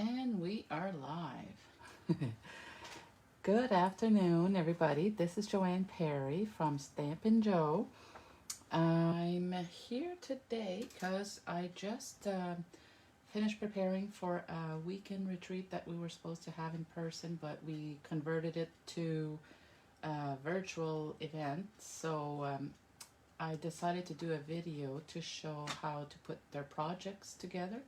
And we are live. Good afternoon, everybody. This is Joanne Perry from Stampin'Jo. I'm here today because I just finished preparing for a weekend retreat that we were supposed to have in person, but we converted it to a virtual event. So I decided to do a video to show how to put their projects together.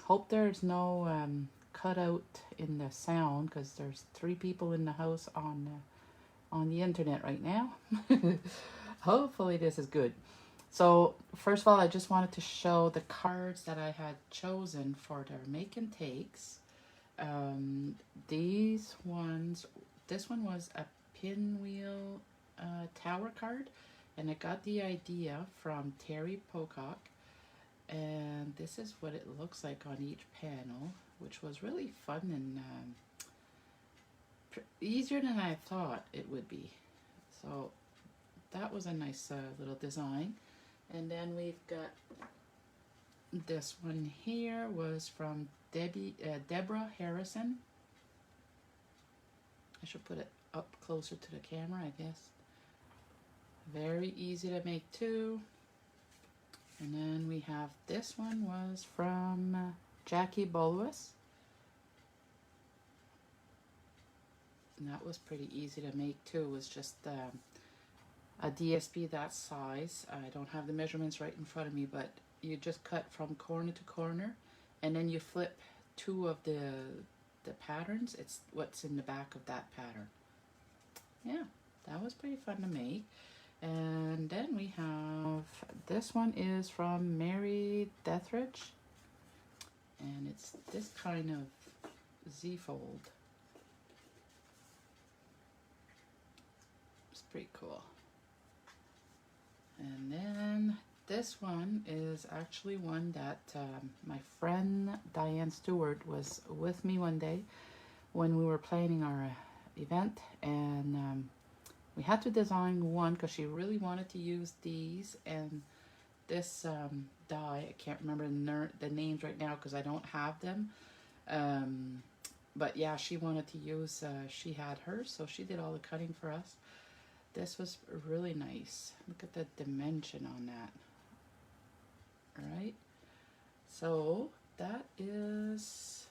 Hope there's no cutout in the sound because there's 3 people in the house on the internet right now. Hopefully this is good. So first of all, I just wanted to show the cards that I had chosen for their make and takes. These ones, this one was a pinwheel tower card, and I got the idea from Terry Pocock. And this is what it looks like on each panel, which was really fun and easier than I thought it would be. So that was a nice little design. And then we've got this one here was from Deborah Harrison. I should put it up closer to the camera, I guess. Very easy to make too. And then we have this one was from Jackie Bulwas. And that was pretty easy to make too. It was just a DSP that size. I don't have the measurements right in front of me, but you just cut from corner to corner, and then you flip 2 of the patterns. It's what's in the back of that pattern. Yeah, that was pretty fun to make. And then we have, this one is from Mary Dethridge, and it's this kind of Z-fold. It's pretty cool. And then this one is actually one that my friend Diane Stewart was with me one day when we were planning our event, and we had to design one because she really wanted to use these and this die. I can't remember the names right now because I don't have them. But yeah, she wanted to use, she had hers, so she did all the cutting for us. This was really nice. Look at the dimension on that. All right. So that is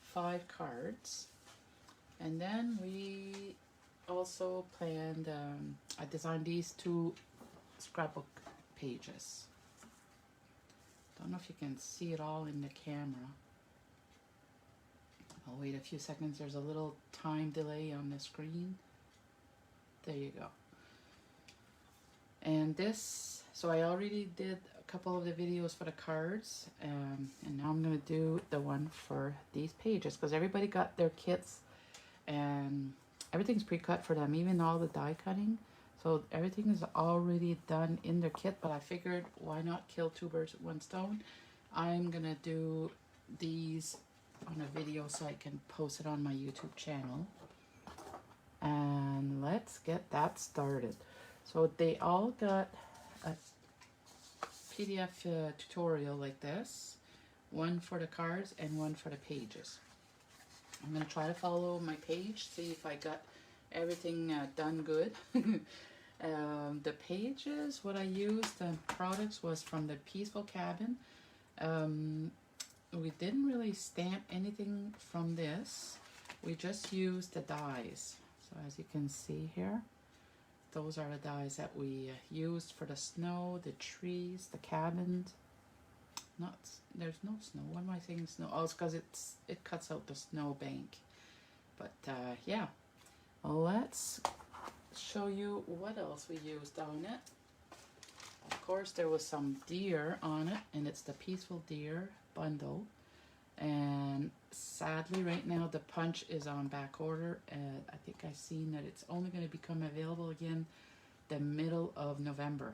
5 cards. And then we also planned, I designed these 2 scrapbook pages. Don't know if you can see it all in the camera. I'll wait a few seconds. There's a little time delay on the screen. There you go. And this, so I already did a couple of the videos for the cards, and now I'm going to do the one for these pages because everybody got their kits and everything's pre-cut for them, even all the die cutting. So everything is already done in their kit, but I figured why not kill 2 birds with 1 stone. I'm gonna do these on a video so I can post it on my YouTube channel. And let's get that started. So they all got a PDF tutorial like this, one for the cards and one for the pages. I'm going to try to follow my page, see if I got everything done good. The pages, what I used, the products was from the Peaceful Cabin. We didn't really stamp anything from this. We just used the dies. So as you can see here, those are the dies that we used for the snow, the trees, the cabins. There's no snow. Why am I saying snow? Oh, it's because it cuts out the snow bank. But yeah, let's show you what else we used on it. Of course, there was some deer on it, and it's the Peaceful Deer bundle. And sadly, right now the punch is on back order. I think I've seen that it's only going to become available again the middle of November.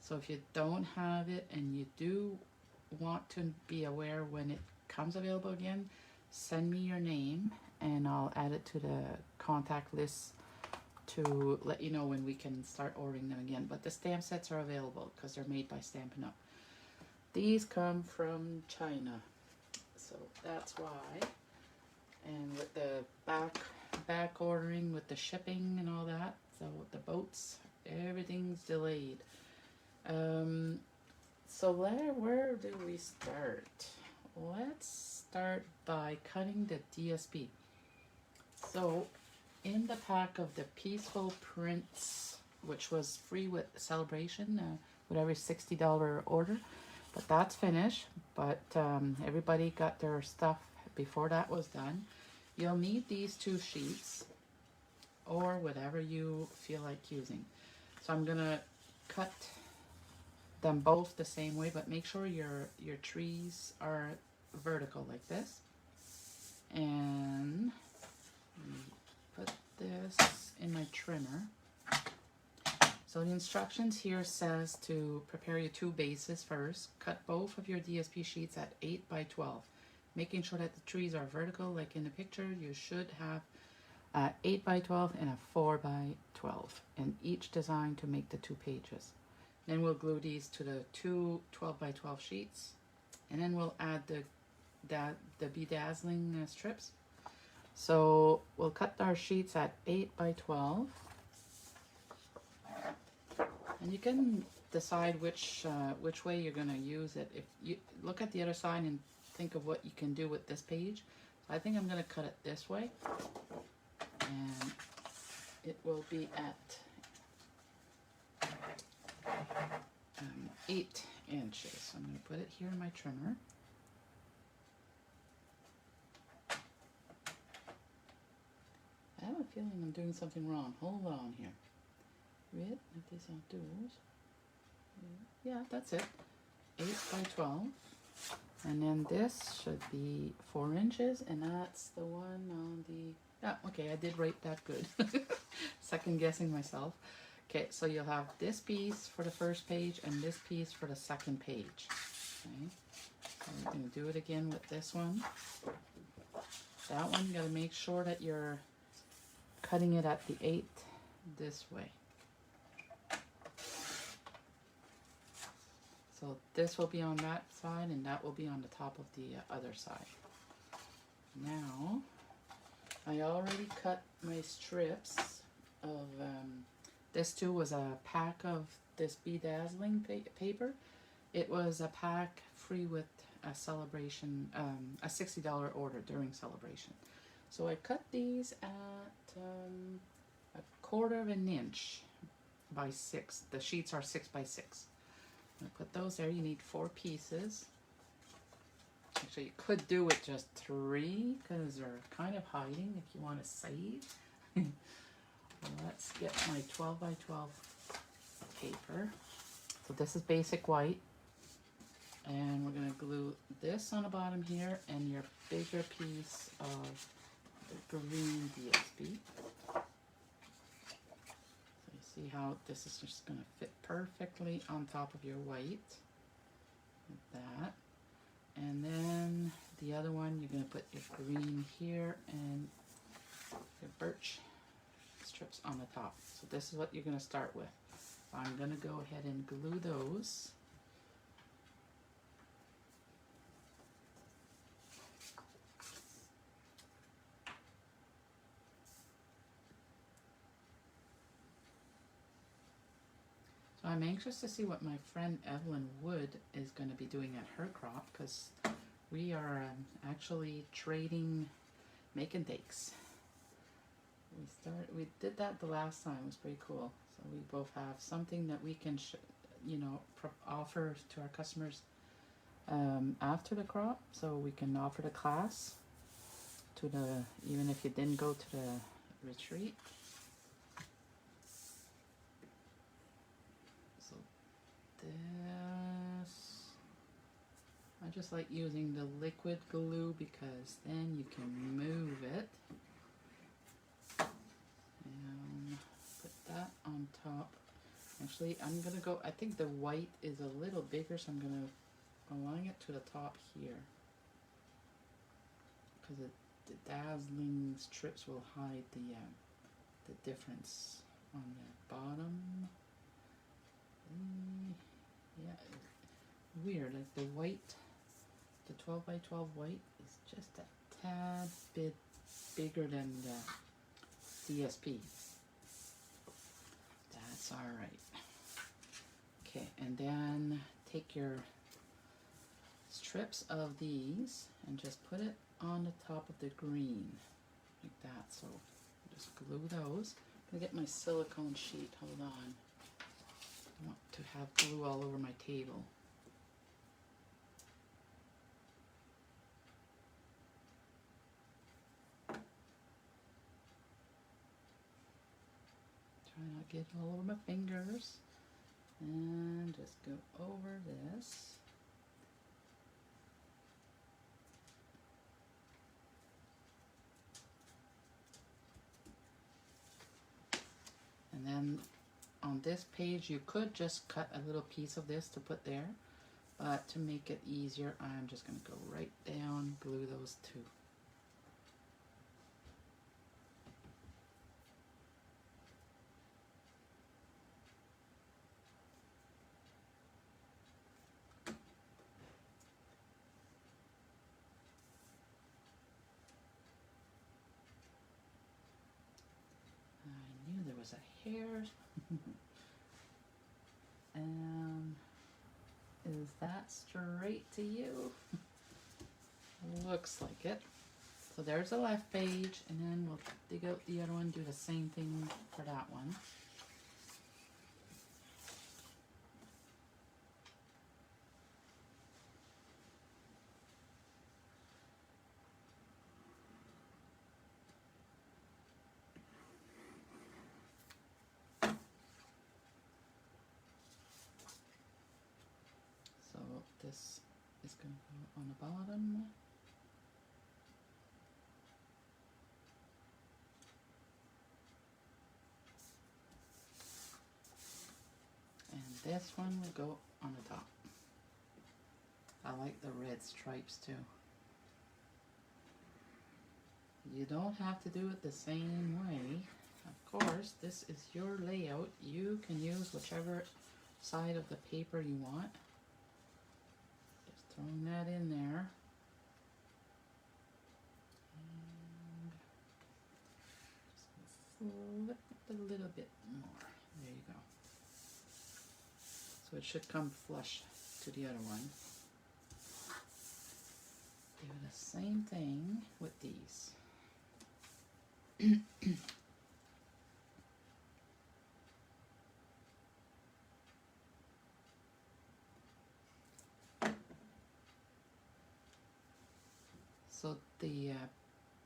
So if you don't have it and you do want to be aware when it comes available again, send me your name and I'll add it to the contact list to let you know when we can start ordering them again. But the stamp sets are available because they're made by Stampin'Jo. These come from China. so that's why. And with the back ordering with the shipping and all that, so with the boats, everything's delayed. So where do we start? Let's start by cutting the DSP. So in the pack of the Peaceful Prints, which was free with celebration, with every $60 order, but that's finished. But everybody got their stuff before that was done. You'll need these 2 sheets or whatever you feel like using. So I'm gonna cut them both the same way, but make sure your trees are vertical like this. And put this in my trimmer. So the instructions here says to prepare your 2 bases first. Cut both of your DSP sheets at 8 by 12. Making sure that the trees are vertical like in the picture. You should have 8 by 12 and a 4 by 12. And each designed to make the 2 pages. Then we'll glue these to the 2 12 by 12 sheets. And then we'll add the bedazzling strips. So we'll cut our sheets at 8 by 12. And you can decide which way you're going to use it. If you look at the other side and think of what you can do with this page. So I think I'm going to cut it this way. And it will be at 8 inches. So I'm going to put it here in my trimmer. I have a feeling I'm doing something wrong. Hold on here. Wait, if this outdoors. Yeah, that's it. 8 by 12. And then this should be 4 inches, and that's the one on the... Yeah, okay, I did write that good. Second guessing myself. Okay, so you'll have this piece for the first page and this piece for the second page. Okay, so we're going to do it again with this one. That one, you got to make sure that you're cutting it at the 8th this way. So this will be on that side and that will be on the top of the other side. Now, I already cut my strips of, this too was a pack of this bedazzling paper. It was a pack free with a celebration, a $60 order during celebration. So I cut these at a 1/4 inch by 6. The sheets are 6 by 6. I put those there. You need 4 pieces. Actually, you could do with just 3 because they're kind of hiding if you want to save. Let's get my 12 by 12 paper. So this is basic white. And we're going to glue this on the bottom here and your bigger piece of the green DSP. See how this is just going to fit perfectly on top of your white, like that. And then the other one, you're going to put your green here and your birch strips on the top. So this is what you're going to start with. I'm going to go ahead and glue those. So I'm anxious to see what my friend Evelyn Wood is going to be doing at her crop, because we are actually trading making dakes. We did that the last time. It was pretty cool. So we both have something that we can, offer to our customers after the crop. So we can offer the class to even if you didn't go to the retreat. This, I just like using the liquid glue because then you can move it. And put that on top. Actually, I'm going to go, I think the white is a little bigger, so I'm going to align it to the top here. Because the dazzling strips will hide the difference on the bottom. Yeah, weird, like the the 12 by 12 white is just a tad bit bigger than the DSP. That's all right. Okay, and then take your strips of these and just put it on the top of the green, like that. So just glue those. I'm gonna get my silicone sheet, hold on. I want to have glue all over my table. Try not to get it all over my fingers. And just go over this. And then on this page, you could just cut a little piece of this to put there, but to make it easier, I'm just going to go right down, glue those two. I knew there was a hair. Is that straight to you? Looks like it. So there's the left page, and then we'll dig out the other one, do the same thing for that one. So this is going to go on the bottom. And this one will go on the top. I like the red stripes too. You don't have to do it the same way. Of course, this is your layout. You can use whichever side of the paper you want. Just throwing that in there. And just flip it a little bit more. There you go. So it should come flush to the other one. Do the same thing with these. So the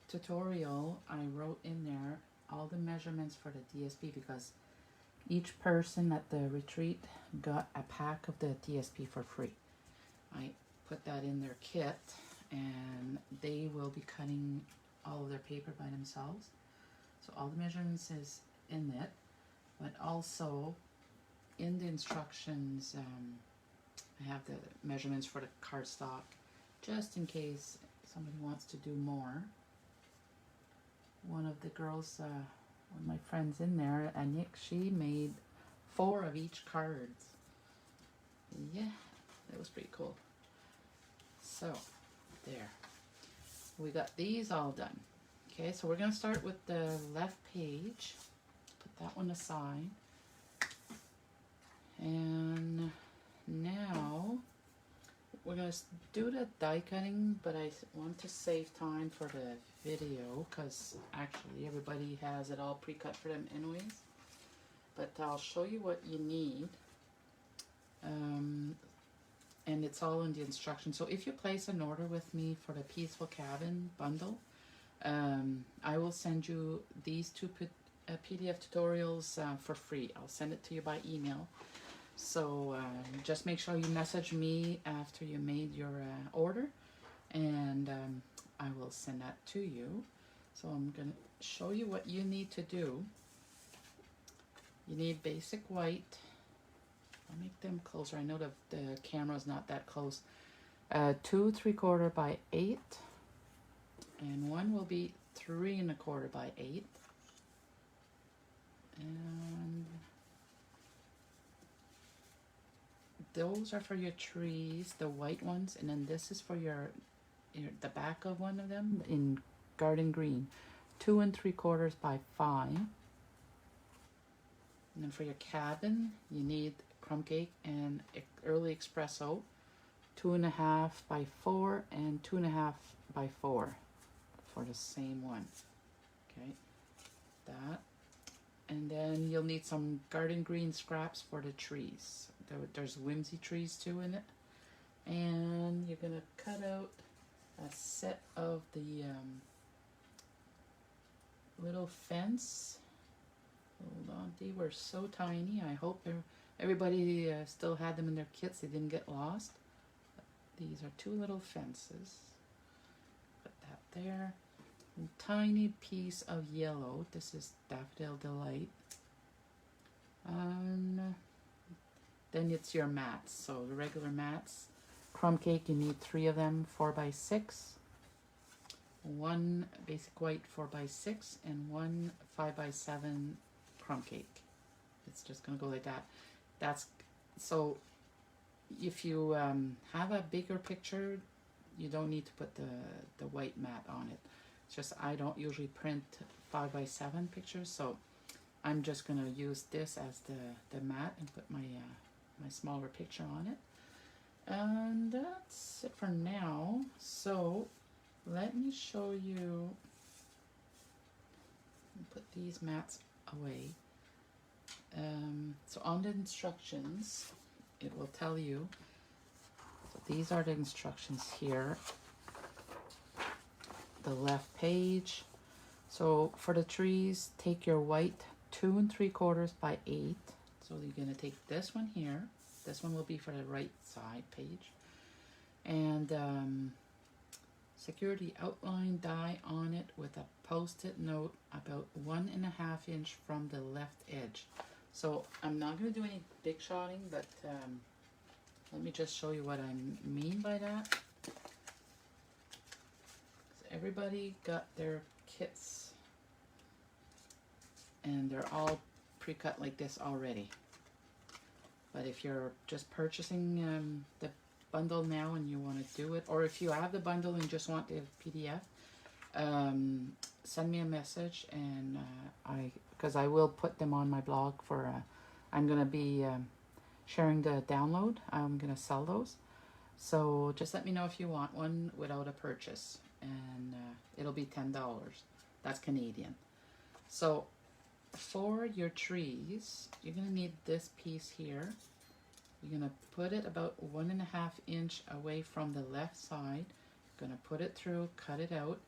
tutorial, I wrote in there all the measurements for the DSP because each person at the retreat got a pack of the DSP for free. I put that in their kit, and they will be cutting all of their paper by themselves. So all the measurements is in it, but also in the instructions, I have the measurements for the cardstock, just in case somebody wants to do more. One of the girls, one of my friends in there, Nick, she made 4 of each card. Yeah, that was pretty cool. So, there. We got these all done. Okay, so we're going to start with the left page. Put that one aside. And now we're going to do the die cutting, but I want to save time for the video because actually everybody has it all pre-cut for them anyways. But I'll show you what you need. And it's all in the instructions. So if you place an order with me for the Peaceful Cabin bundle, I will send you these 2 PDF tutorials for free. I'll send it to you by email. So just make sure you message me after you made your order, and I will send that to you. So I'm going to show you what you need to do. You need basic white. I'll make them closer. I know the camera's not that close. 2 3/4 by 8, and one will be 3 1/4 by 8, and those are for your trees, the white ones, and then this is for the back of one of them in garden green. 2 3/4 by 5. And then for your cabin, you need crumb cake and early espresso. 2 1/2 by 4 and 2 1/2 by 4 for the same one. Okay, that. And then you'll need some garden green scraps for the trees. There's whimsy trees too in it. And you're gonna cut out a set of the little fence. Hold on, they were so tiny. I hope everybody still had them in their kits. They didn't get lost. These are 2 little fences. Put that there. A tiny piece of yellow. This is Daffodil Delight. And then it's your mats. So the regular mats. Crumb cake, you need 3 of them, 4 by 6. 1 basic white 4 by 6 and 1 5 by 7 crumb cake. It's just gonna go like that. That's so. If you have a bigger picture, you don't need to put the white mat on it. It's just I don't usually print 5 by 7 pictures, so I'm just gonna use this as the mat and put my my smaller picture on it. And that's it for now. So let me show you. Put these mats away. So on the instructions, it will tell you. So these are the instructions here. The left page. So for the trees, take your white 2 3/4 by 8. So you're gonna take this one here. This one will be for the right side page. And secure the outline die on it with a post-it note about 1 1/2 inch from the left edge. So I'm not going to do any big shotting, but let me just show you what I mean by that. Everybody got their kits and they're all pre-cut like this already. But if you're just purchasing the bundle now and you want to do it, or if you have the bundle and just want the PDF, send me a message, and because I will put them on my blog for I'm gonna be sharing the download. I'm gonna sell those, so just let me know if you want one without a purchase, and it'll be $10. That's Canadian. So for your trees, you're gonna need this piece here. You're gonna put it about 1 1/2 inch away from the left side. Gonna put it through, cut it out,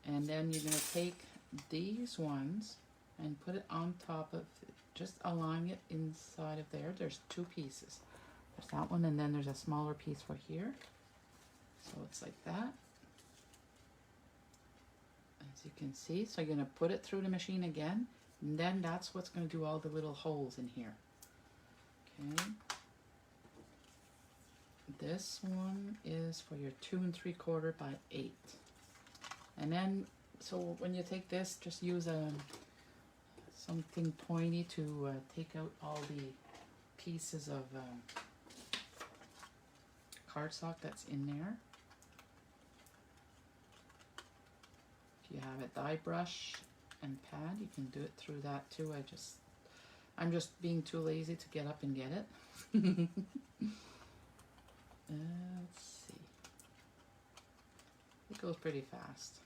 and then you're gonna take these ones and put it on top of it, just align it inside of there. There's 2 pieces. There's that one, and then there's a smaller piece for here. So it's like that, as you can see. So you're gonna put it through the machine again, and then that's what's gonna do all the little holes in here. Okay. This one is for your 2 3/4 by 8. And then, so when you take this, just use something pointy to take out all the pieces of cardstock that's in there. If you have a die brush and pad, you can do it through that too. I'm just being too lazy to get up and get it. Let's see. It goes pretty fast.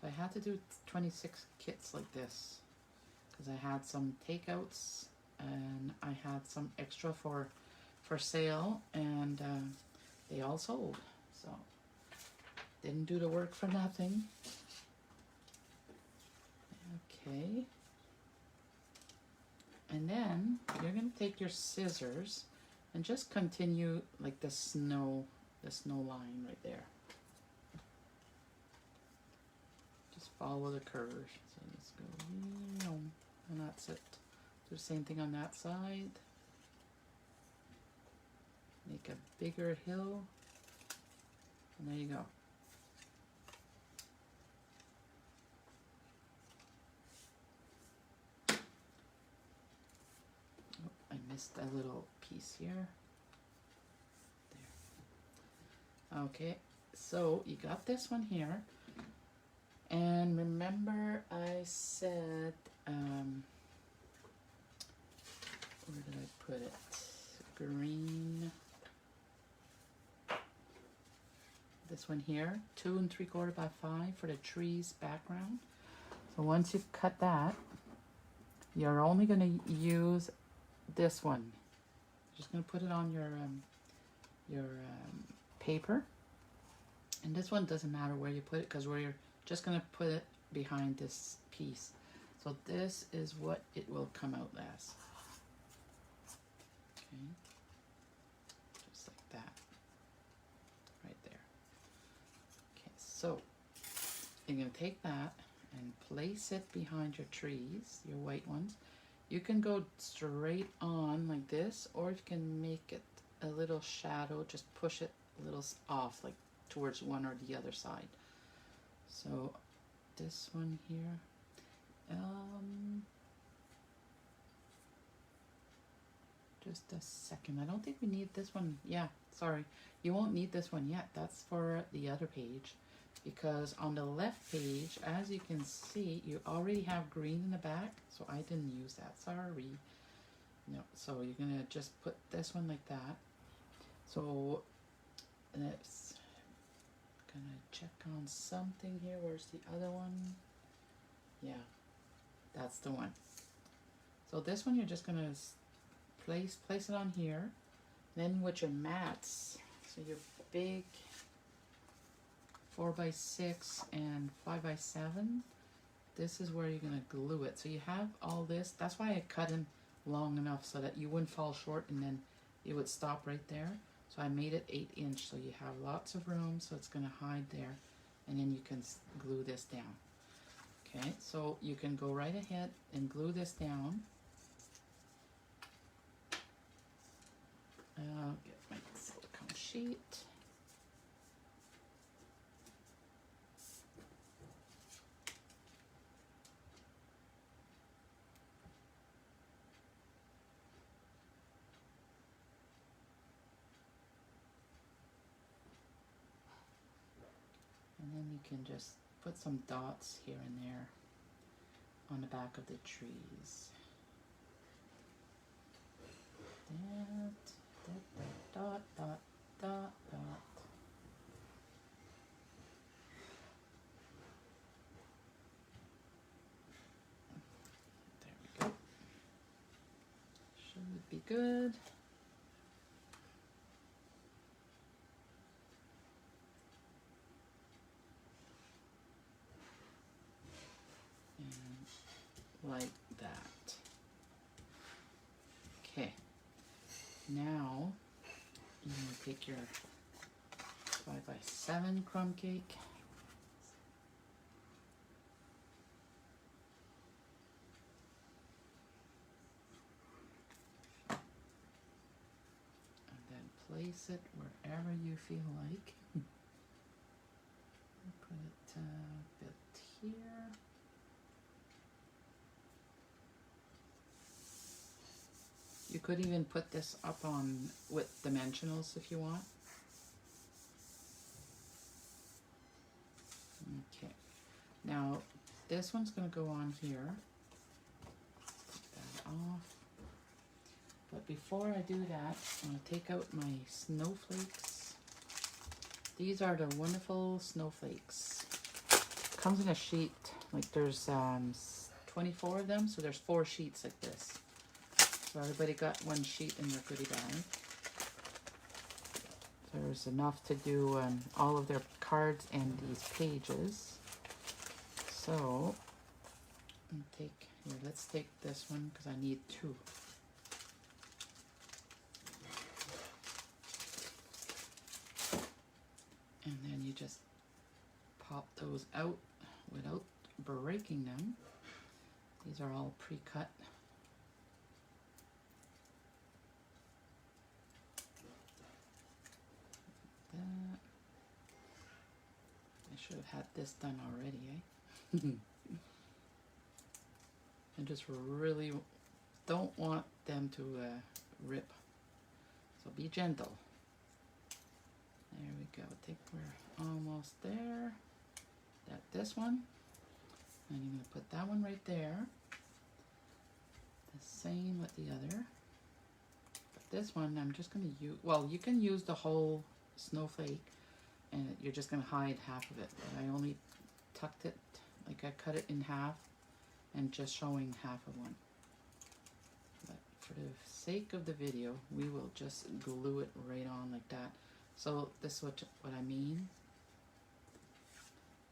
So I had to do 26 kits like this because I had some takeouts and I had some extra for sale, and they all sold. So didn't do the work for nothing. Okay. And then you're going to take your scissors and just continue like the snow line right there. Just follow the curve. So let's go, and that's it. Do the same thing on that side. Make a bigger hill, and there you go. missed a little piece here. There. Okay, so you got this one here. And remember I said, where did I put it? Green. This one here, 2 3/4 by 5 for the trees background. So once you've cut that, you're only going to use this one. Just going to put it on your paper. And this one doesn't matter where you put it because we're just going to put it behind this piece. So this is what it will come out as. Okay. Just like that. Right there. Okay, so you're going to take that and place it behind your trees, your white ones. You can go straight on like this, or you can make it a little shadow, just push it a little off, like towards one or the other side. So this one here, just a second. I don't think we need this one. Yeah, sorry. You won't need this one yet. That's for the other page. Because on the left page, as you can see, you already have green in the back, so I didn't use that, sorry. No, so you're gonna just put this one like that. So let's gonna check on something here. Where's the other one? Yeah, that's the one. So this one you're just gonna place it on here. Then with your mats, so your big 4x6 and 5x7, this is where you're going to glue it. So you have all this. That's why I cut in long enough so that you wouldn't fall short and then it would stop right there. So I made it 8 inch so you have lots of room, so it's going to hide there, and then you can glue this down. Okay, so you can go right ahead and glue this down. I'll get my silicone sheet. And then you can just put some dots here and there on the back of the trees. Dot, dot, dot, dot. There we go. Should be good. Like that. Okay, now you're going to take your 5x7 crumb cake, and then place it wherever you feel like. Put it a bit here. You could even put this up on with dimensionals if you want. Okay, now this one's going to go on here. Take that off. But before I do that, I'm going to take out my snowflakes. These are the wonderful snowflakes. Comes in a sheet, like there's 24 of them, so there's 4 sheets like this. So everybody got one sheet in their goodie bag. There's enough to do all of their cards and these pages. So let's take this one because I need 2. And then you just pop those out without breaking them. These are all pre-cut. That. I should have had this done already, eh? I just really don't want them to rip. So be gentle. There we go. We're almost there. This one. And you're going to put that one right there. The same with the other. But this one I'm just going to use, well, you can use the whole snowflake and you're just going to hide half of it. But I only tucked it, like I cut it in half and just showing half of one. But for the sake of the video, we will just glue it right on like that. So this is what I mean.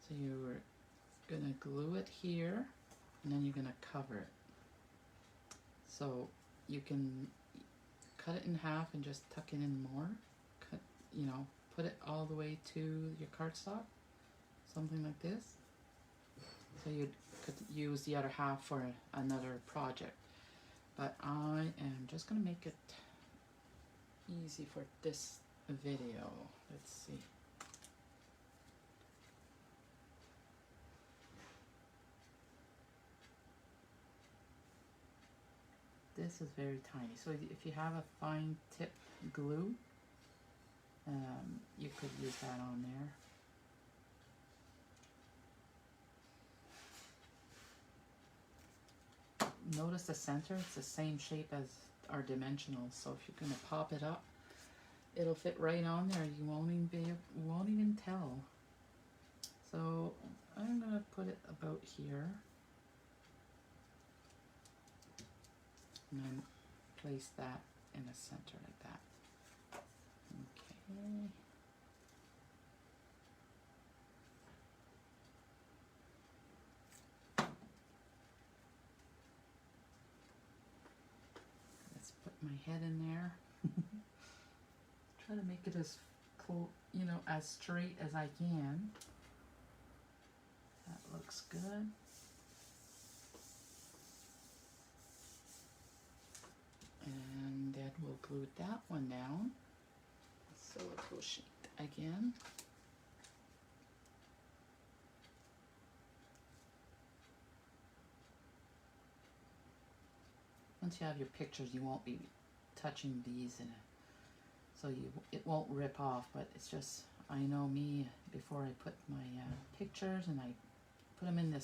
So you're gonna glue it here and then you're gonna cover it. So you can cut it in half and just tuck it in more. Cut, you know, put it all the way to your cardstock, something like this. So you could use the other half for another project. But I am just gonna make it easy for this video. Let's see. This is very tiny, so if you have a fine tip glue, you could use that on there. Notice the center, it's the same shape as our dimensionals, so if you're going to pop it up, it'll fit right on there. You won't even tell. So I'm going to put it about here. And then place that in the center like that. Okay. Let's put my head in there. Try to make it as close, you know, as straight as I can. That looks good. And then we'll glue that one down. So we'll crochet again. Once you have your pictures, you won't be touching these, so it won't rip off. But it's just, I know me, before I put my pictures and I put them in the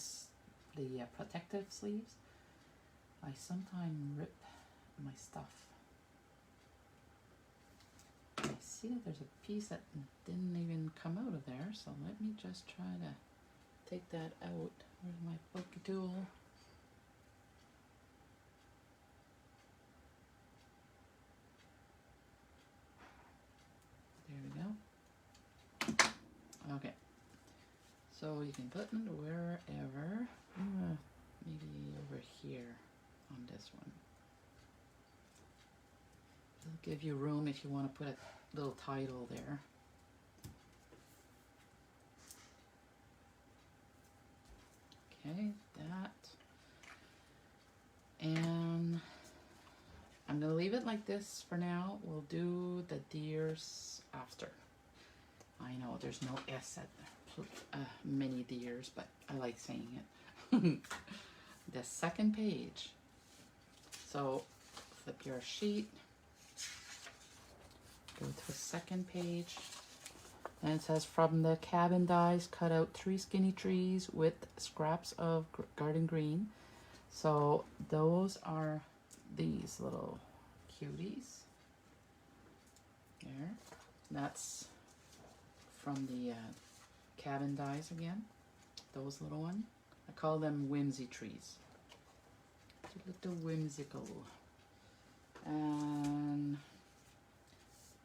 protective sleeves, I sometimes rip my stuff. I see that there's a piece that didn't even come out of there, so let me just try to take that out. Where's my pokey tool? There we go. Okay, so you can put it wherever, maybe over here on this one. It'll give you room if you want to put a little title there. Okay, that. And I'm going to leave it like this for now. We'll do the deers after. I know there's no S at many deers, but I like saying it. The second page. So flip your sheet. Go to the second page, and it says, from the cabin dies, cut out 3 skinny trees with scraps of garden green. So those are these little cuties. There. That's from the cabin dies again. Those little ones. I call them whimsy trees. It's a little whimsical. And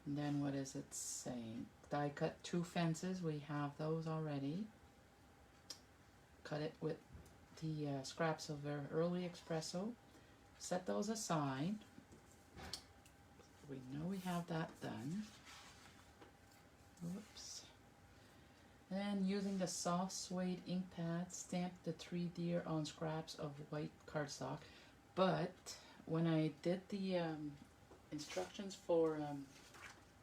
then what is it saying? Die cut 2 fences. We have those already. Cut it with the scraps of our early espresso. Set those aside. We know we have that done. Whoops. And using the soft suede ink pad, stamp the 3 deer on scraps of white cardstock. But when I did the instructions for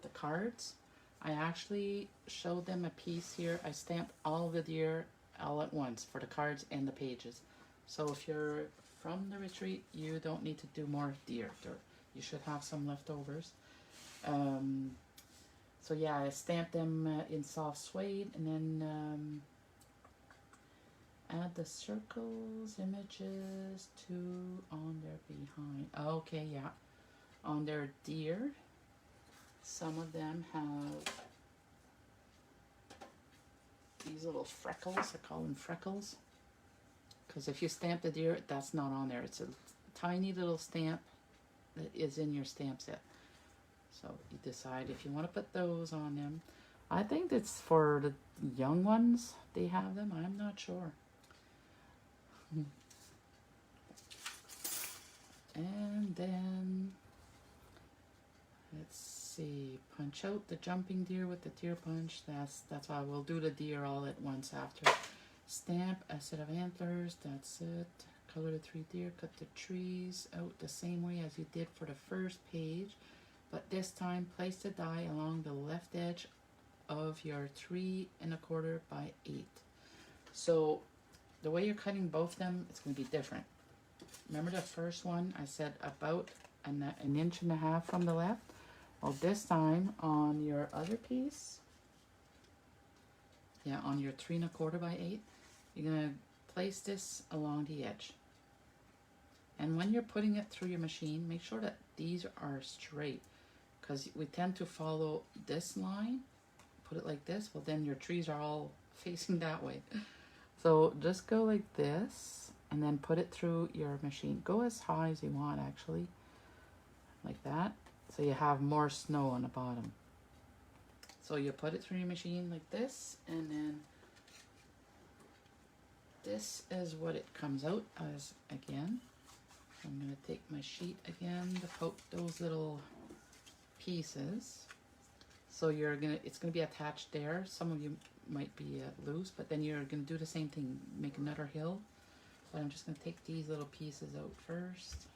the cards, I actually showed them a piece here. I stamped all the deer all at once for the cards and the pages. So if you're from the retreat, you don't need to do more deer. you should have some leftovers. So yeah, I stamped them in soft suede, and then add the circles, images to on their behind. Okay, yeah, on their deer. Some of them have these little freckles. I call them freckles. Because if you stamp the deer, that's not on there. It's a tiny little stamp that is in your stamp set. So you decide if you want to put those on them. I think it's for the young ones they have them. I'm not sure. And then let's see, punch out the jumping deer with the deer punch. That's why we'll do the deer all at once after. Stamp a set of antlers. That's it. Color the 3 deer. Cut the trees out the same way as you did for the first page, but this time place the die along the left edge of your 3 1/4 by 8. So the way you're cutting both of them, it's going to be different. Remember the first one I said about an 1.5 inches from the left? Well, this time on your other piece, yeah, on your 3 1/4 by 8, you're going to place this along the edge. And when you're putting it through your machine, make sure that these are straight, because we tend to follow this line, put it like this, well then your trees are all facing that way. So just go like this and then put it through your machine. Go as high as you want, actually, like that, so you have more snow on the bottom. So you put it through your machine like this, and then this is what it comes out as again. I'm going to take my sheet again to poke those little pieces. So it's going to be attached there. Some of you might be loose, but then you're going to do the same thing, make another hill. But I'm just going to take these little pieces out first.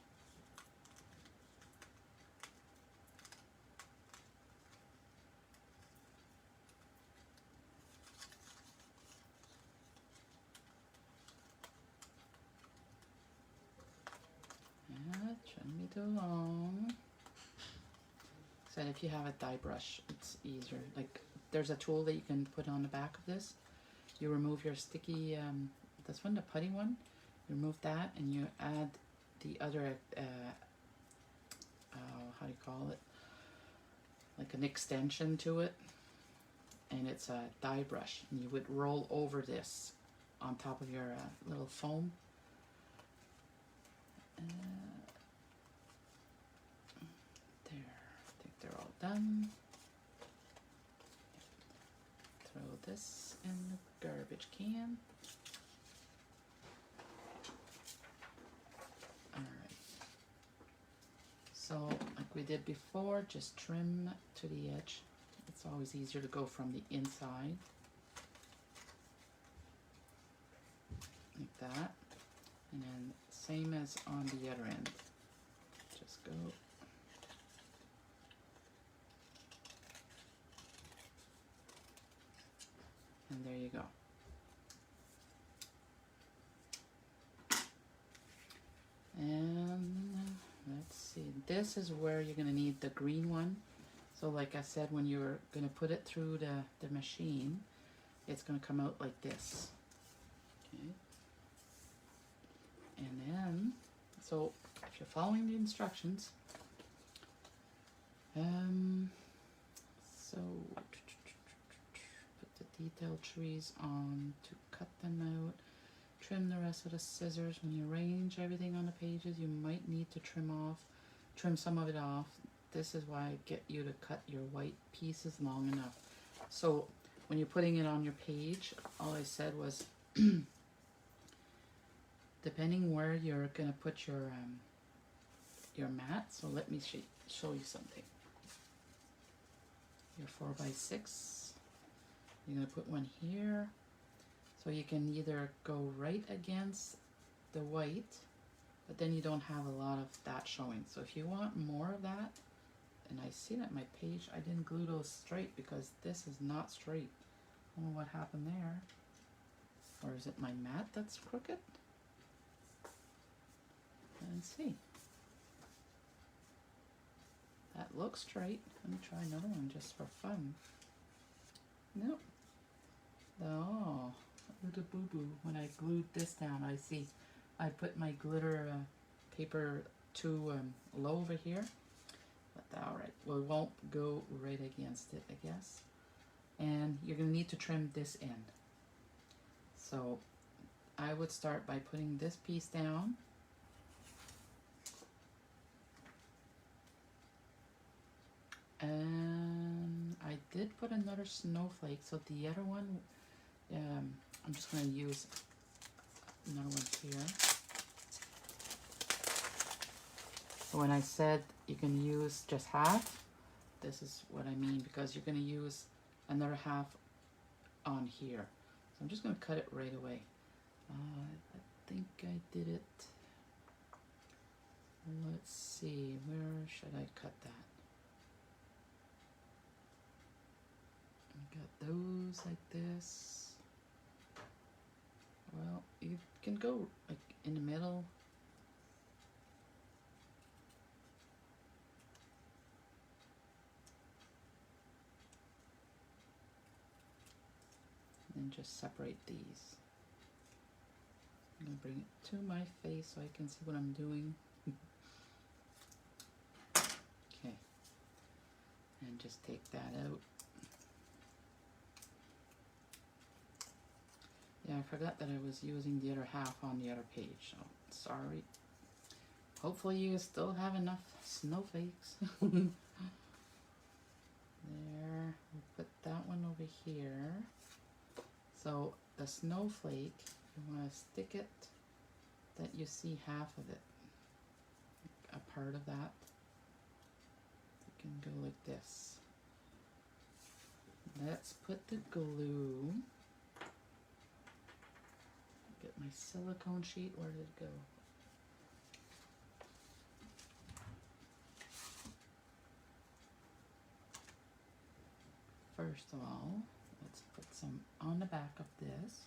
Shouldn't be too long. So if you have a die brush, it's easier. Like, there's a tool that you can put on the back of this. You remove your sticky, this one, the putty one. You remove that and you add the other, how do you call it? Like an extension to it. And it's a die brush. And you would roll over this on top of your little foam. Done. Throw this in the garbage can. Alright. So, like we did before, just trim to the edge. It's always easier to go from the inside. Like that. And then same as on the other end. Just go. And there you go. And let's see, this is where you're going to need the green one. So like I said, when you're going to put it through the machine, it's going to come out like this. Okay. And then, so if you're following the instructions, so detail trees on to cut them out, trim the rest of the scissors. When you arrange everything on the pages, you might need to trim some of it off. This is why I get you to cut your white pieces long enough. So when you're putting it on your page, all I said was depending where you're gonna put your mat. So let me show you something. Your 4x6. You're going to put one here, so you can either go right against the white, but then you don't have a lot of that showing. So if you want more of that, and I see that my page, I didn't glue those straight because this is not straight. I don't know what happened there. Or is it my mat that's crooked? Let's see. looks straight. Let me try another one just for fun. Nope. Oh, a little boo-boo. When I glued this down, I see I put my glitter paper too low over here. But alright, well, it won't go right against it, I guess. And you're going to need to trim this end. So I would start by putting this piece down. And I did put another snowflake, so the other one, I'm just going to use another one here. When I said you can use just half, this is what I mean, because you're going to use another half on here. So I'm just going to cut it right away. I think I did it. Let's see, where should I cut that? I got those like this. Well, you can go like in the middle. And just separate these. I'm going to bring it to my face so I can see what I'm doing. Okay. And just take that out. Yeah, I forgot that I was using the other half on the other page, so sorry. Hopefully you still have enough snowflakes. There, we'll put that one over here. So the snowflake, you want to stick it that you see half of it, a part of that. You can go like this. Let's put the glue. Get my silicone sheet. Where did it go? First of all, let's put some on the back of this.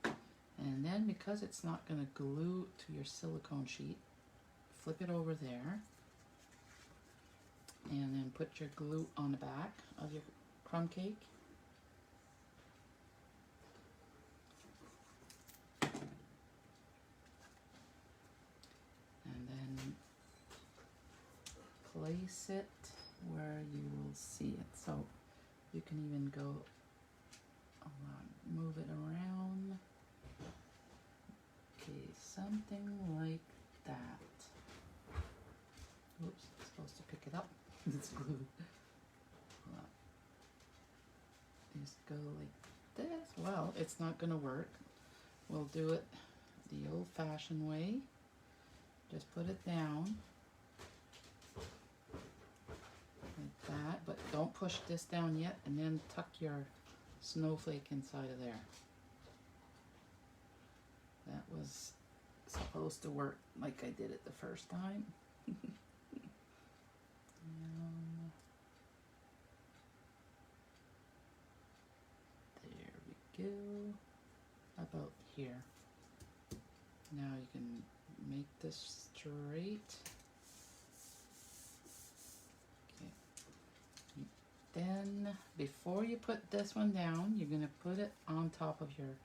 Okay. And then because it's not going to glue to your silicone sheet, flip it over there and then put your glue on the back of your crumb cake. And then place it where you will see it. So you can even go move it around. Okay, something like that. Oops, I'm supposed to pick it up. It's glued. Well, just go like this. Well, it's not going to work. We'll do it the old-fashioned way. Just put it down like that, but don't push this down yet, and then tuck your snowflake inside of there. That was supposed to work like I did it the first time. There we go. About here. Now you can make this straight. Okay. Then before you put this one down, you're going to put it on top of your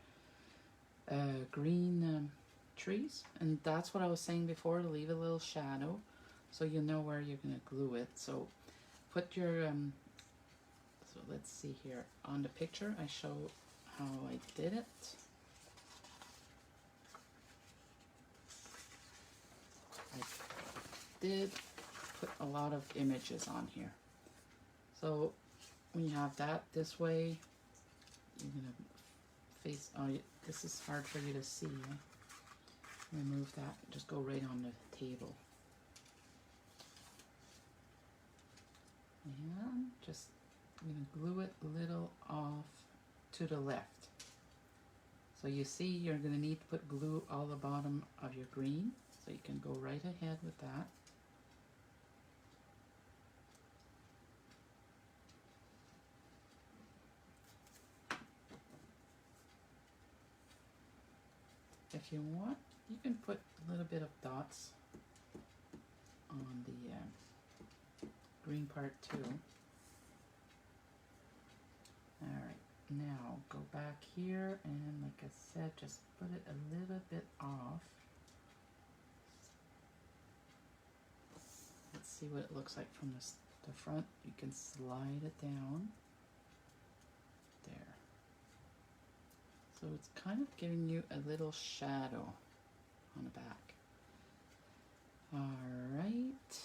green trees, and that's what I was saying before, to leave a little shadow so you know where you're going to glue it. So put your so let's see here on the picture, I show how I did it. I did put a lot of images on here, so when you have that this way, you're going to face, this is hard for you to see. Remove that, just go right on the table. And just, I'm going to glue it a little off to the left. So you see you're going to need to put glue all the bottom of your green, so you can go right ahead with that. if you want, you can put a little bit of dots on the green part too. Alright, now go back here and like I said, just put it a little bit off. Let's see what it looks like from the front. You can slide it down. There. So it's kind of giving you a little shadow on the back. Alright.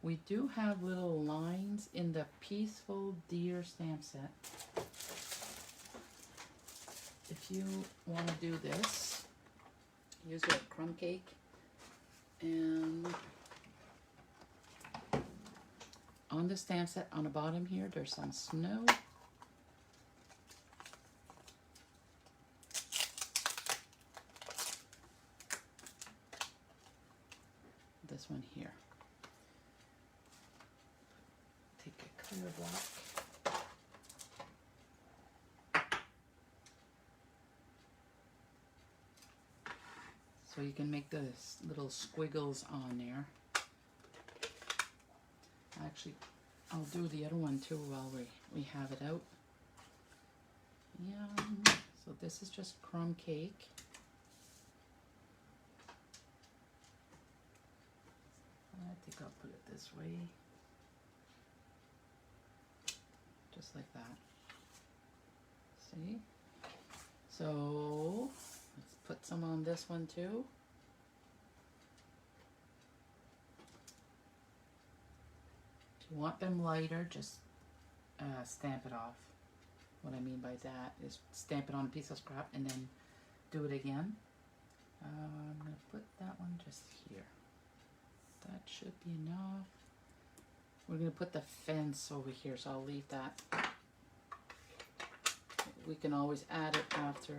We do have little lines in the Peaceful Deer stamp set. If you want to do this, use your crumb cake and on the stamp set on the bottom here, there's some snow. This one here. Take a clear block. So you can make those little squiggles on there. Actually, I'll do the other one too while we have it out. Yeah, so this is just crumb cake. I think I'll put it this way. Just like that. See? So, let's put some on this one too. If you want them lighter, just stamp it off. What I mean by that is stamp it on a piece of scrap and then do it again. I'm going to put that one just here. That should be enough. We're going to put the fence over here, so I'll leave that. We can always add it after.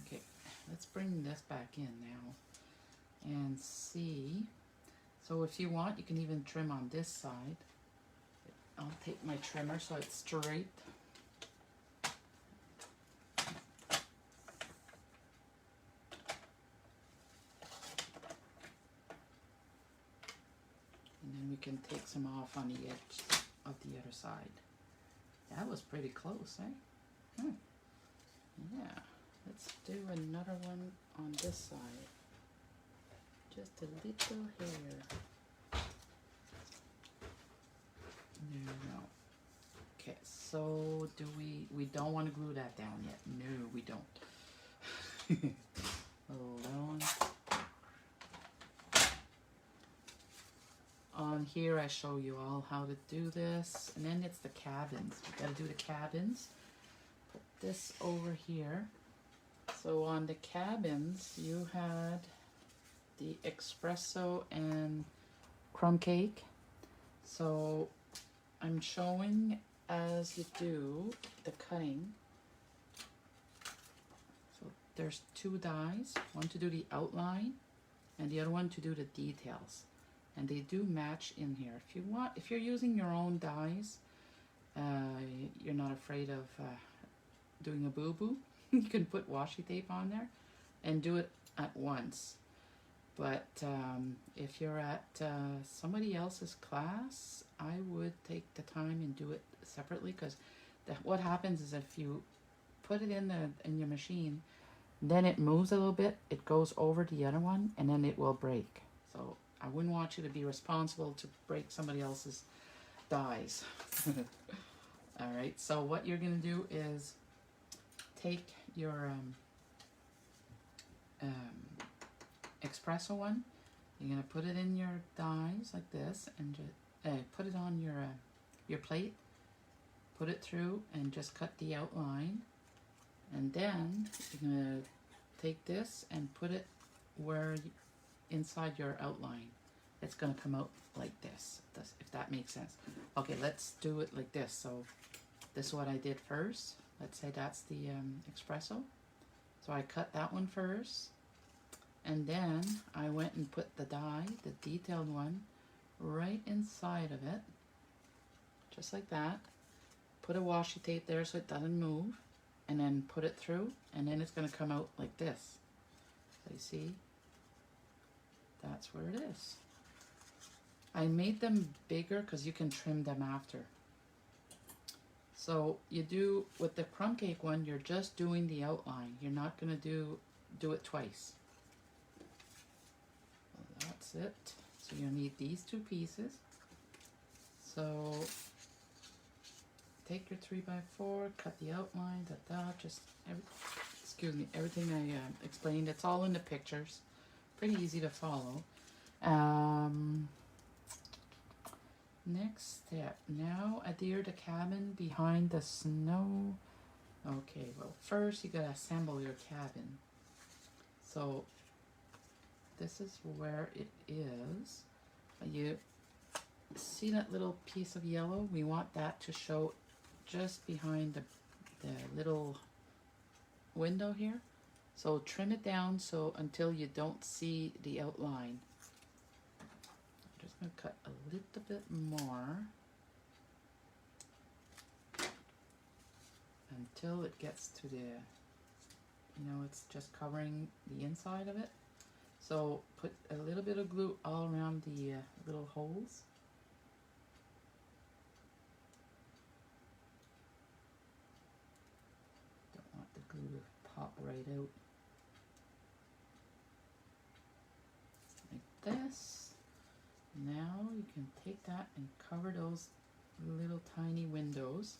Okay, let's bring this back in now and see. So if you want, you can even trim on this side. I'll take my trimmer so it's straight. And then we can take some off on the edge of the other side. That was pretty close, eh? Yeah. Let's do another one on this side. Just a little hair. There we go. Okay, so do we don't want to glue that down yet. No, we don't. Hold on. On here I show you all how to do this, and then it's the cabins. We gotta do the cabins. Put this over here. So on the cabins you had the espresso and crumb cake. So I'm showing as you do the cutting. So there's two dies, one to do the outline and the other one to do the details. And they do match in here. If you want, if you're using your own dies, you're not afraid of doing a boo-boo, you can put washi tape on there and do it at once. But if you're at somebody else's class, I would take the time and do it separately, because what happens is if you put it in your machine, then it moves a little bit, it goes over the other one, and then it will break. So I wouldn't want you to be responsible to break somebody else's dies. Alright, so what you're going to do is take your espresso one, you're going to put it in your dies like this, and just put it on your plate, put it through, and just cut the outline. And then you're going to take this and put it where inside your outline. It's going to come out like this, if that makes sense. Okay, let's do it like this. So this is what I did first. Let's say that's the espresso. So I cut that one first, and then I went and put the die, the detailed one, right inside of it, just like that. Put a washi tape there so it doesn't move, and then put it through, and then it's going to come out like this. So you see, that's where it is. I made them bigger because you can trim them after. So you do, with the crumb cake one, you're just doing the outline. You're not going to do it twice. Well, that's it. So you'll need these two pieces. So take your 3x4, cut the outline, just excuse me, everything I explained. It's all in the pictures. Pretty easy to follow. Next step. Now adhere the cabin behind the snow. Okay, well first you gotta assemble your cabin. So this is where it is. You see that little piece of yellow? We want that to show just behind the little window here. So trim it down so until you don't see the outline. I'm just going to cut a little bit more until it gets to the, you know, it's just covering the inside of it. So put a little bit of glue all around the little holes. Don't want the glue to pop right out. Like this. Now you can take that and cover those little tiny windows.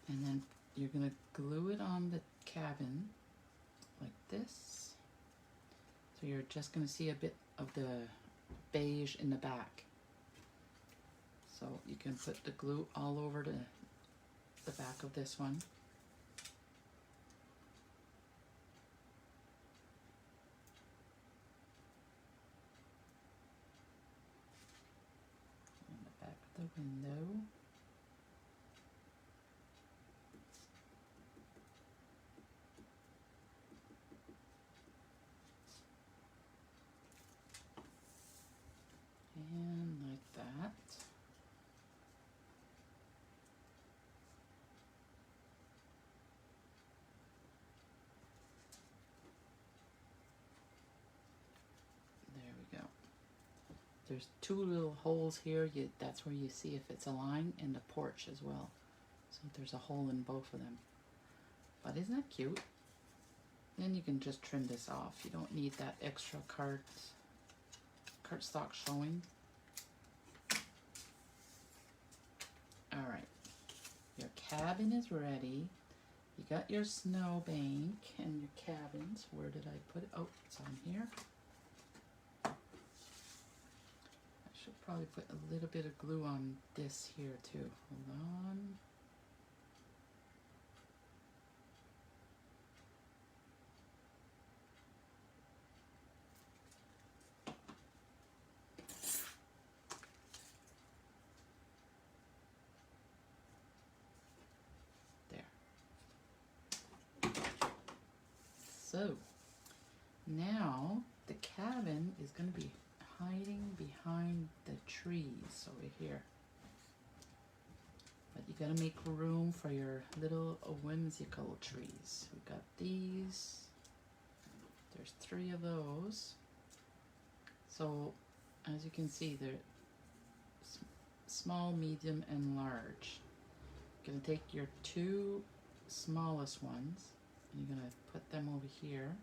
And then you're going to glue it on the cabin like this. So you're just going to see a bit of the beige in the back. So you can put the glue all over the back of this one. On the back of the window. And like that. There we go. There's two little holes here. That's where you see if it's aligned, and the porch as well. So there's a hole in both of them. But isn't that cute? Then you can just trim this off. You don't need that extra cardstock showing. Alright, your cabin is ready. You got your snow bank and your cabins. Where did I put it? Oh, it's on here. I should probably put a little bit of glue on this here too. Hold on. So now the cabin is going to be hiding behind the trees over here. But you got to make room for your little whimsical trees. We got these. There's 3 of those. So as you can see, they're small, medium, and large. You're going to take your 2 smallest ones. And you're going to put them over here.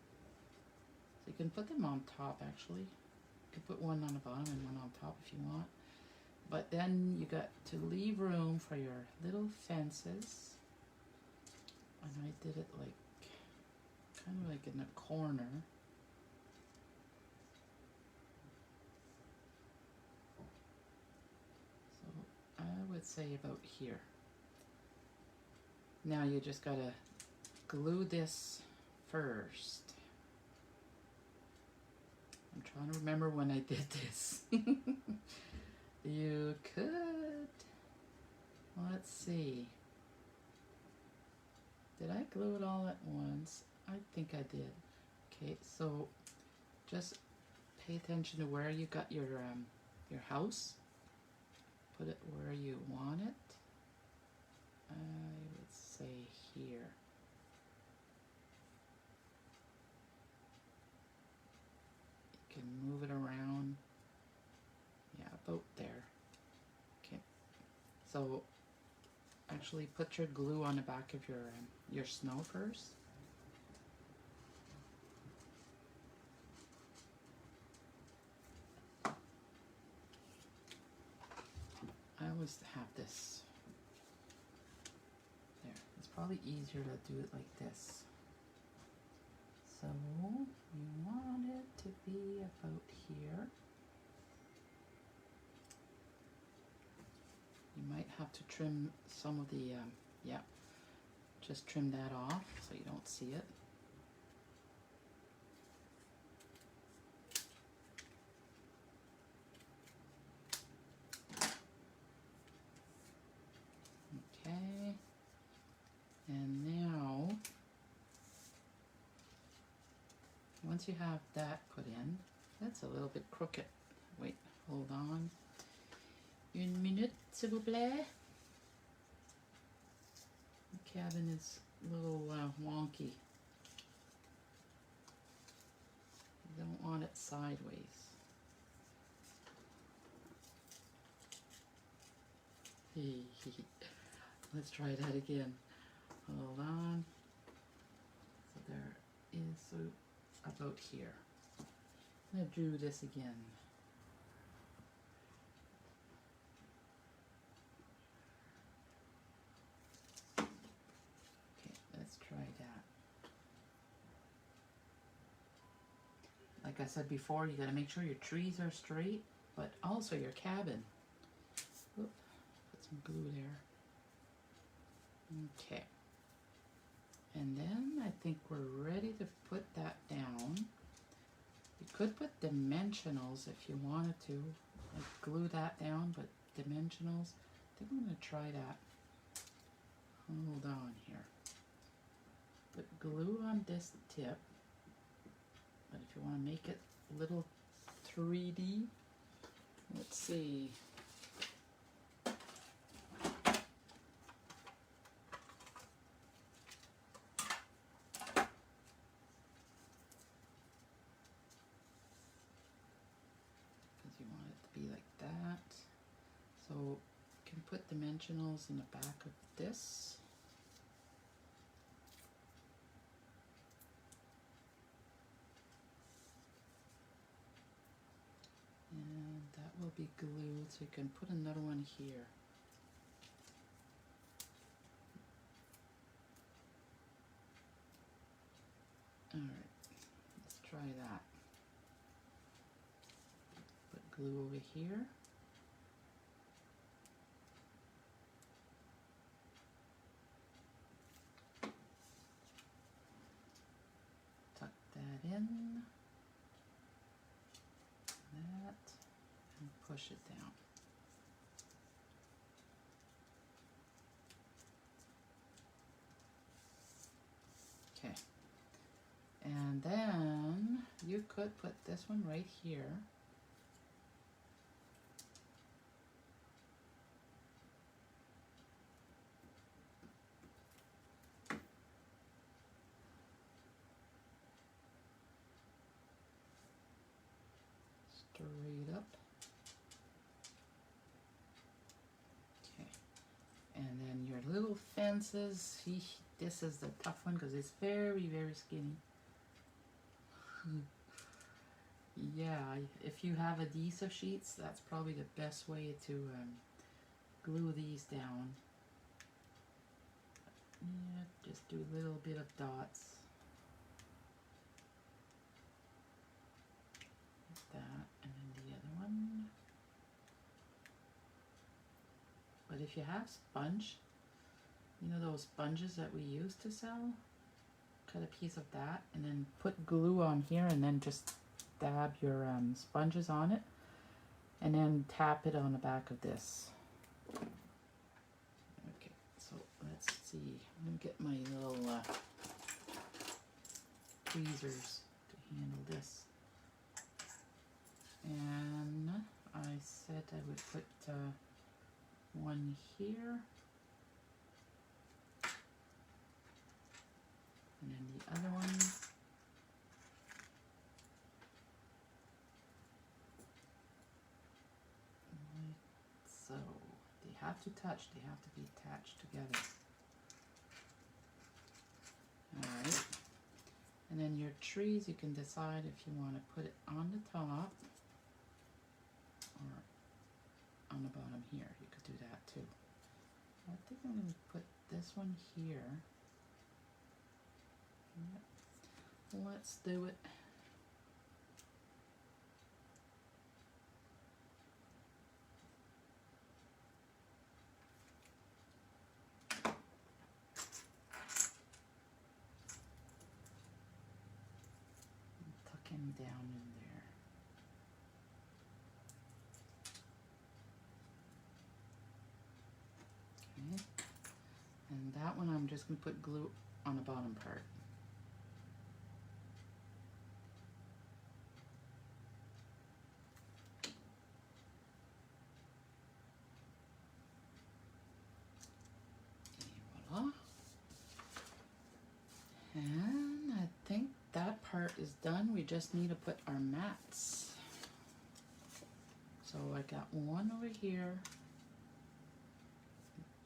So you can put them on top actually. You can put one on the bottom and one on top if you want. But then you got to leave room for your little fences. And I did it like, kind of like in the corner. So I would say about here. Now you just got to glue this first. I'm trying to remember when I did this. You could, let's see. Did I glue it all at once? I think I did. Okay, so just pay attention to where you got your house. Put it where you want it. I would say here. You can move it around. Yeah, about there. Okay. So actually put your glue on the back of your snow first. I always have this. There. It's probably easier to do it like this. So you want it to be about here. You might have to trim some of the, yeah, just trim that off so you don't see it. Okay, and now, once you have that put in, that's a little bit crooked. Wait, hold on. Une minute, s'il vous plaît. The cabin is a little wonky. You don't want it sideways. Let's try that again. Hold on. So there is about here. I'm going to do this again. Okay, let's try that. Like I said before, you got to make sure your trees are straight, but also your cabin. Oop, put some glue there. Okay. And then I think we're ready to put that down. You could put dimensionals if you wanted to, like glue that down, but dimensionals, I think I'm going to try that. Hold on here. Put glue on this tip, but if you want to make it a little 3D, let's see. You want it to be like that. So you can put dimensionals in the back of this. And that will be glued, so you can put another one here. Alright, let's try that. Put glue over here. Tuck that in. That. And push it down. Okay. And then you could put this one right here. Straight up. Okay. And then your little fences, this is the tough one because it's very, very skinny. Yeah, if you have adhesive sheets, that's probably the best way to glue these down. Yeah, just do a little bit of dots. Like that, and then the other one. But if you have sponge, you know those sponges that we use to sell? Cut a piece of that and then put glue on here and then just dab your sponges on it and then tap it on the back of this. Okay, so let's see. I'm going to get my little tweezers to handle this. And I said I would put one here. And then the other one. Like so. They have to touch, they have to be attached together. Alright. And then your trees, you can decide if you want to put it on the top or on the bottom here. You could do that too. I think I'm going to put this one here. Yep. Let's do it. Tuck him down in there. Okay. And that one I'm just going to put glue on the bottom part. And I think that part is done. We just need to put our mats. So I got one over here.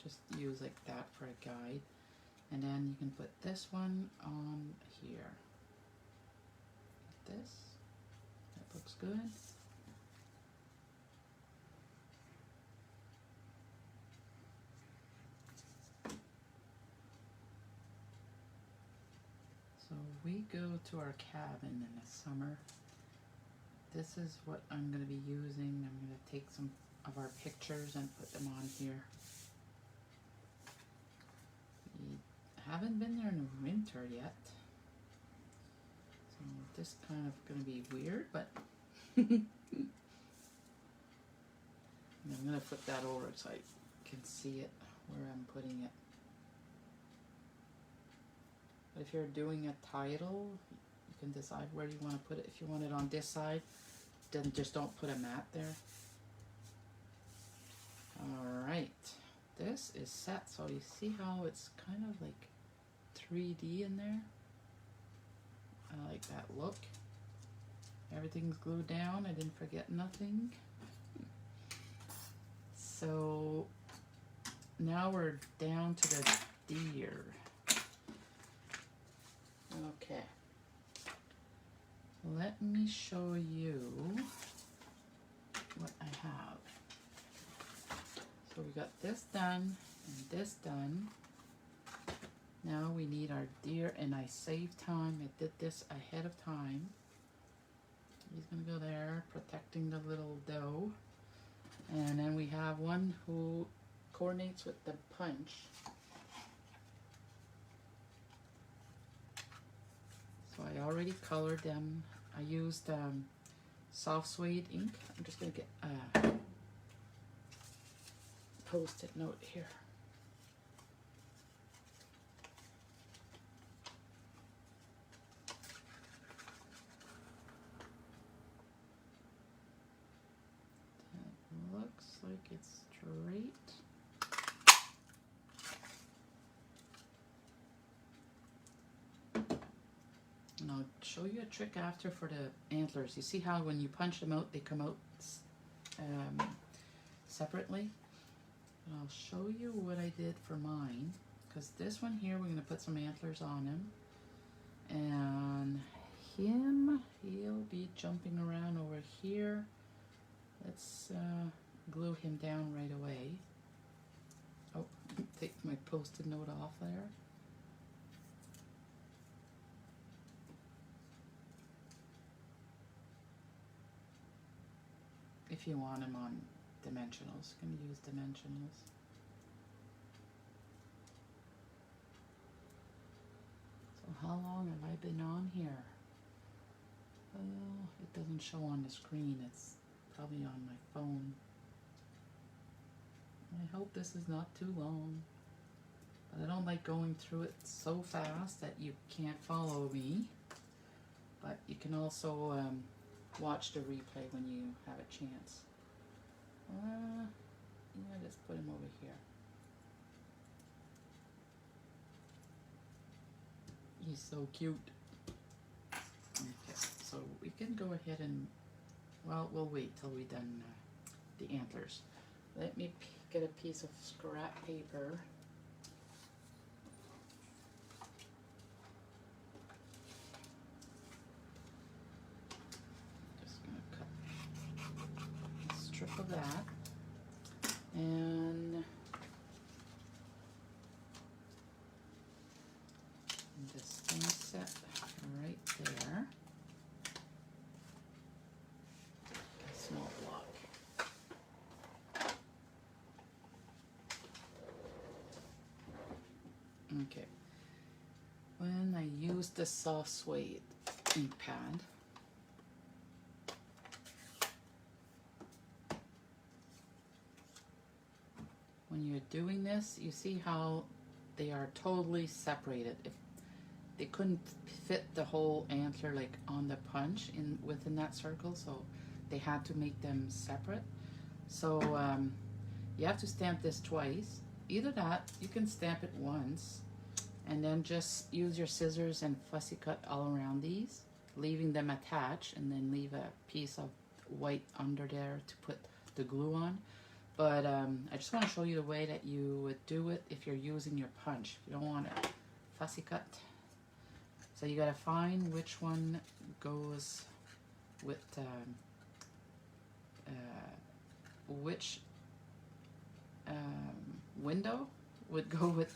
Just use like that for a guide. And then you can put this one on here. Like this. That looks good. So we go to our cabin in the summer. This is what I'm going to be using. I'm going to take some of our pictures and put them on here. We haven't been there in the winter yet. So this kind of going to be weird, but I'm going to flip that over so I can see it where I'm putting it. But if you're doing a title, you can decide where you want to put it. If you want it on this side, then just don't put a mat there. Alright, this is set. So you see how it's kind of like 3D in there? I like that look. Everything's glued down. I didn't forget nothing. So now we're down to the deer. Okay, let me show you what I have. So we got this done and this done. Now we need our deer, and I saved time. I did this ahead of time. He's gonna go there, protecting the little doe. And then we have one who coordinates with the punch. So I already colored them. I used soft suede ink. I'm just going to get a post-it note here. That looks like it's straight. And I'll show you a trick after for the antlers. You see how when you punch them out, they come out separately? And I'll show you what I did for mine. Because this one here, we're going to put some antlers on him. And he'll be jumping around over here. Let's glue him down right away. Oh, take my post-it note off there. If you want them on dimensionals, you can use dimensionals. So how long have I been on here? Well, it doesn't show on the screen. It's probably on my phone. I hope this is not too long. But I don't like going through it so fast that you can't follow me. But you can also watch the replay when you have a chance. Yeah, let's put him over here. He's so cute. Okay, so we can go ahead and, well, we'll wait till we've done the antlers. Let me get a piece of scrap paper. Just gonna cut a strip of that. And this thing set right there. A small block. Okay. When I use the soft suede ink pad, when you're doing this, you see how they are totally separated. If they couldn't fit the whole antler like on the punch within that circle, so they had to make them separate. So you have to stamp this twice. Either that, you can stamp it once and then just use your scissors and fussy cut all around these, leaving them attached, and then leave a piece of white under there to put the glue on. But I just want to show you the way that you would do it if you're using your punch. You don't want to fussy cut. So you got to find which one goes with which window would go with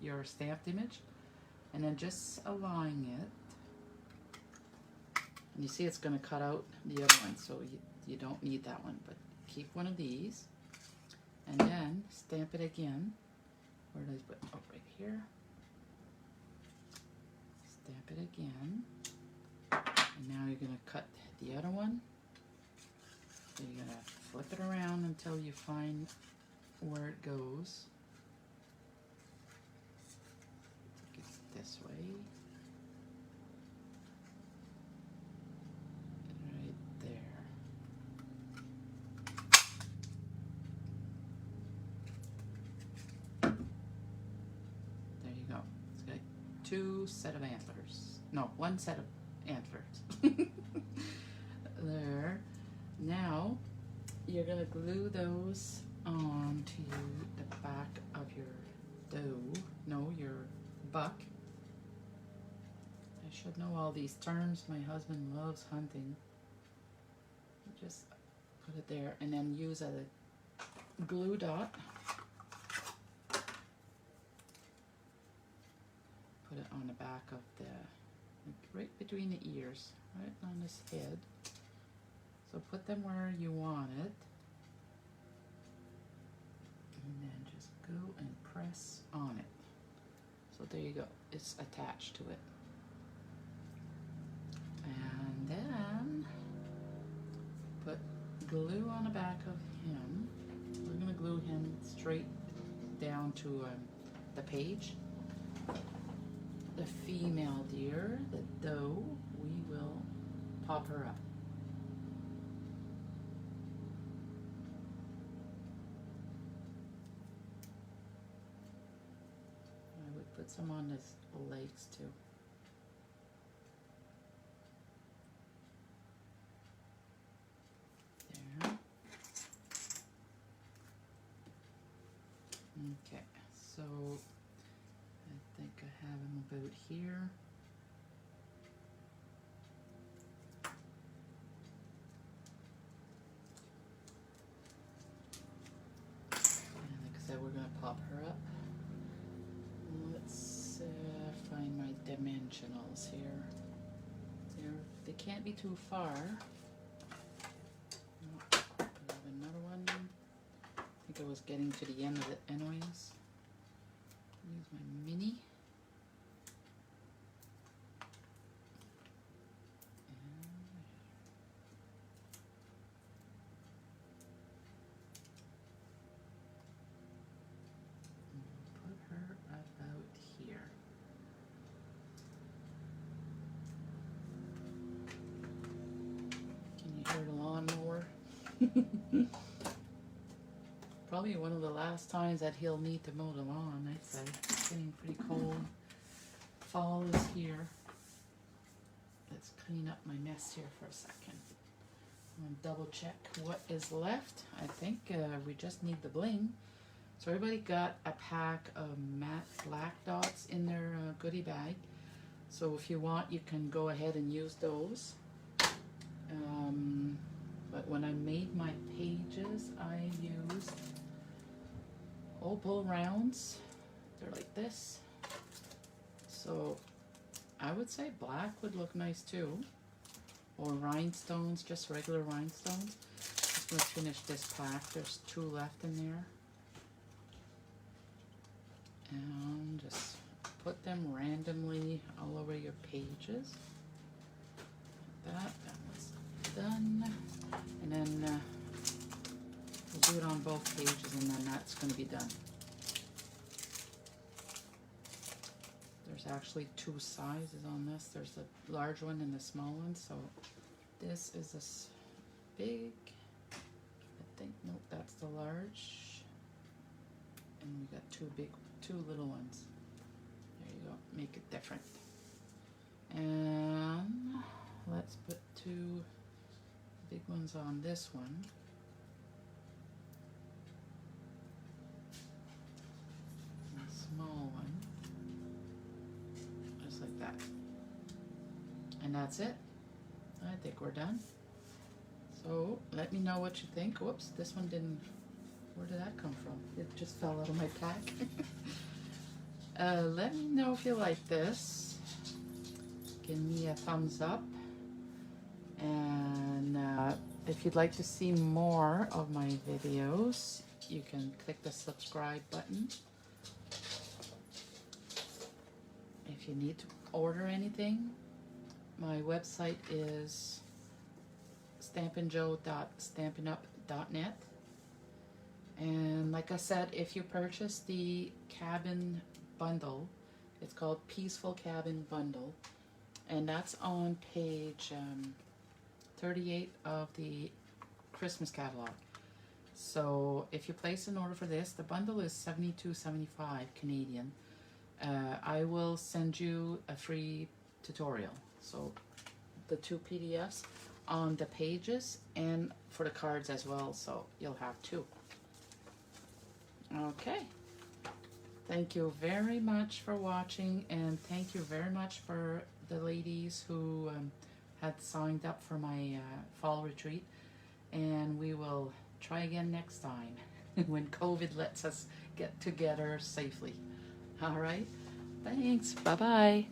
your stamped image, and then just align it. And you see it's going to cut out the other one, so you don't need that one, but keep one of these and then stamp it again. Where did I put? Oh, right here. Stamp it again, and now you're going to cut the other one. So you're going to flip it around until you find where it goes. Take it this way. Right there. There you go. It's got two set of antlers. No, one set of antlers. There. Now you're going to glue those onto the back of your your buck. I should know all these terms. My husband loves hunting. Just put it there and then use a glue dot. Put it on the back of right between the ears, right on his head. So put them where you want it. And then just go and press on it. So there you go. It's attached to it. And then put glue on the back of him. We're going to glue him straight down to the page. The female deer, the doe, we will pop her up. I would put some on his legs too. There. Okay, so I think I have him about here. And like I said, we're going to pop her up. Let's find my dimensionals here. They can't be too far. I have another one. I think I was getting to the end of it anyways. Use my mini. And put her about here. Can you hear the lawnmower? Probably one of the last times that he'll need to mow the lawn, I'd say. It's getting pretty cold. fall is here. Let's clean up my mess here for a second. I'm going to double check what is left. I think we just need the bling. So everybody got a pack of matte black dots in their goodie bag. So if you want, you can go ahead and use those. But when I made my pages, I used opal rounds. They're like this. So I would say black would look nice too. Or rhinestones, just regular rhinestones. Just going to finish this pack. There's 2 left in there. And just put them randomly all over your pages. Like that one's done. And then we'll do it on both pages, and then that's going to be done. There's actually 2 sizes on this. There's the large one and the small one. So this is this big. I think, nope, that's the large. And we got 2 little ones. There you go. Make it different. And let's put 2 big ones on this one. And a small one. Just like that. And that's it. I think we're done. So let me know what you think. Whoops, this one didn't. Where did that come from? It just fell out of my pack. Let me know if you like this. Give me a thumbs up. And if you'd like to see more of my videos, you can click the subscribe button. If you need to order anything, my website is stampin'jo.stampinup.net. And like I said, if you purchase the cabin bundle, it's called Peaceful Cabin Bundle, and that's on page 38 of the Christmas catalog. So if you place an order for this, the bundle is $72.75 Canadian. I will send you a free tutorial. So the 2 PDFs on the pages and for the cards as well, so you'll have 2. Okay. Thank you very much for watching, and thank you very much for the ladies who had signed up for my fall retreat. And we will try again next time when COVID lets us get together safely. All right. Thanks. Bye-bye.